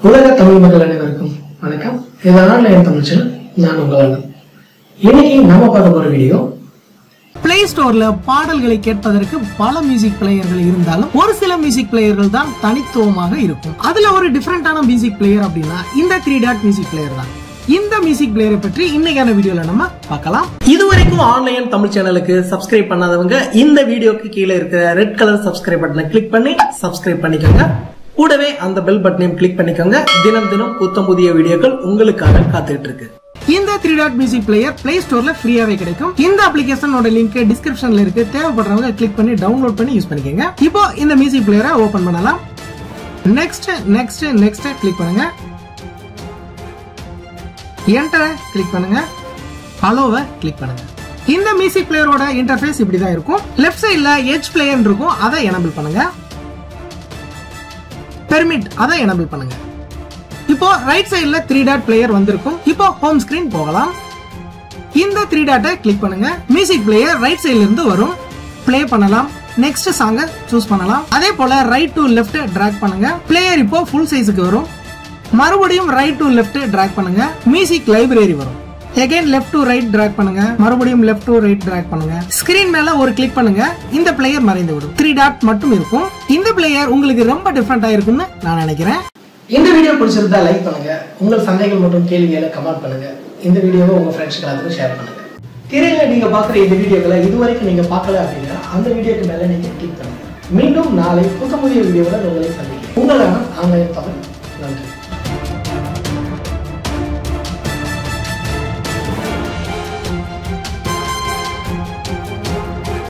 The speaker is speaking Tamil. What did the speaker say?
உலக தமிழ் மக்கள் அனைவருக்கும் வணக்கம். இது ஆன்லைன் தமிழ் சேனல். நான் உங்கள் இன்னைக்கு நம்ம பார்க்க போற வீடியோ, பிளே ஸ்டோர்ல பாடல்களை கேட்பதற்கு பல மியூசிக் பிளேயர்கள் இருந்தாலும் ஒரு சில மியூசிக் பிளேயர்கள் தான் தனித்துவமாக இருக்கும். அதுல ஒரு டிஃபரெண்டான மியூசிக் பிளேயர் அப்படின்னா இந்த 3 டாட் மியூசிக் பிளேயர் தான். இந்த மியூசிக் பிளேயரை பற்றி இன்னைக்கான வீடியோல நம்ம பார்க்கலாம். இதுவரைக்கும் ஆன்லைன் தமிழ் சேனலுக்கு சப்ஸ்கிரைப் பண்ணாதவங்க இந்த வீடியோக்கு கீழே இருக்கிற ரெட் கலர் சப்ஸ்கிரைப் பட்டனை கிளிக் பண்ணி சப்ஸ்கிரைப் பண்ணிக்கோங்க. கூடவே அந்த பெல் பட்டனையும் கிளிக் பண்ணிக்கோங்க. தினம் தினம் புத்தம் புதிய வீடியோக்கள் உங்களுக்காக காத்துட்டு இருக்கு. இந்த 3 டாட் மியூசிக் பிளேயர் பிளே ஸ்டோர்ல ஃப்ரீயாவே கிடைக்கும். இந்த அப்ளிகேஷனோட லிங்க் டிஸ்கிரிப்ஷன்ல இருக்கு. தேவைப்படுறவங்க கிளிக் பண்ணி டவுன்லோட் பண்ணி யூஸ் பண்ணிக்கோங்க. இப்போ இந்த மியூசிக் பிளேயரை ஓபன் பண்ணலாம். நெக்ஸ்ட் நெக்ஸ்ட் நெக்ஸ்ட் கிளிக் பண்ணுங்க. என்டரை கிளிக் பண்ணுங்க. ஹலோவை கிளிக் பண்ணுங்க. இந்த மியூசிக் பிளேயரோட இன்டர்ஃபேஸ் இப்படிதான் இருக்கும். லெஃப்ட் சைடுல எட்ஜ் பிளேயர் இருக்கும், அதை எனேபிள் பண்ணுங்க. பெர்மிட் அதை எனேபிள் பண்ணுங்க. இப்போ ரைட் சைடுல 3 டாட் பிளேயர் வந்திருக்கும். இப்போ ஹோம் ஸ்கிரீன் போகலாம். இந்த 3 டாட்டை கிளிக் பண்ணுங்க. மியூசிக் பிளேயர் ரைட் சைடுல இருந்து வரும். ப்ளே பண்ணலாம். நெக்ஸ்ட் சாங்க சூஸ் பண்ணலாம். அதே போல ரைட் டு லெஃப்ட் டிராக் பண்ணுங்க. பிளேயர் இப்போ ஃபுல் சைஸுக்கு வரும். மறுபடியும் ரைட் டு லெஃப்ட் டிராக் பண்ணுங்க. மியூசிக் லைப்ரரி வரும். Again left to right drag பண்ணுங்க. மறுபடியும் லெஃப்ட் டு ரைட் டிராக் பண்ணுங்க. ஸ்கிரீன் மேல ஒரு கிளிக் பண்ணுங்க. இந்த பிளேயர் மறைந்து விடும். 3 டாட் மட்டும் இருக்கும். இந்த பிளேயர் உங்களுக்கு ரொம்ப டிஃபரெண்டா இருக்கும்னு நான் நினைக்கிறேன். இந்த வீடியோ பிடிச்சிருந்தா லைக் பண்ணுங்க. உங்கள் சந்தேகங்கள் மற்றும் கேள்விகளை கமெண்ட் பண்ணுங்க. இந்த வீடியோவை உங்க ஃப்ரெண்ட்ஸ்க்கு எல்லாத்துக்கும் ஷேர் பண்ணுங்க. திரையில நீங்க பாக்குற இந்த வீடியோக்களை இதுவரைக்கும் நீங்க பார்க்கல அப்படின்னா அந்த வீடியோக்கு மேல நீங்க கிளிக் பண்ணுங்க. மீண்டும் நாளை புதிய வீடியோவில் உங்களை சந்திக்கிறேன். உங்களான ஆன்லைன் தமிழ்.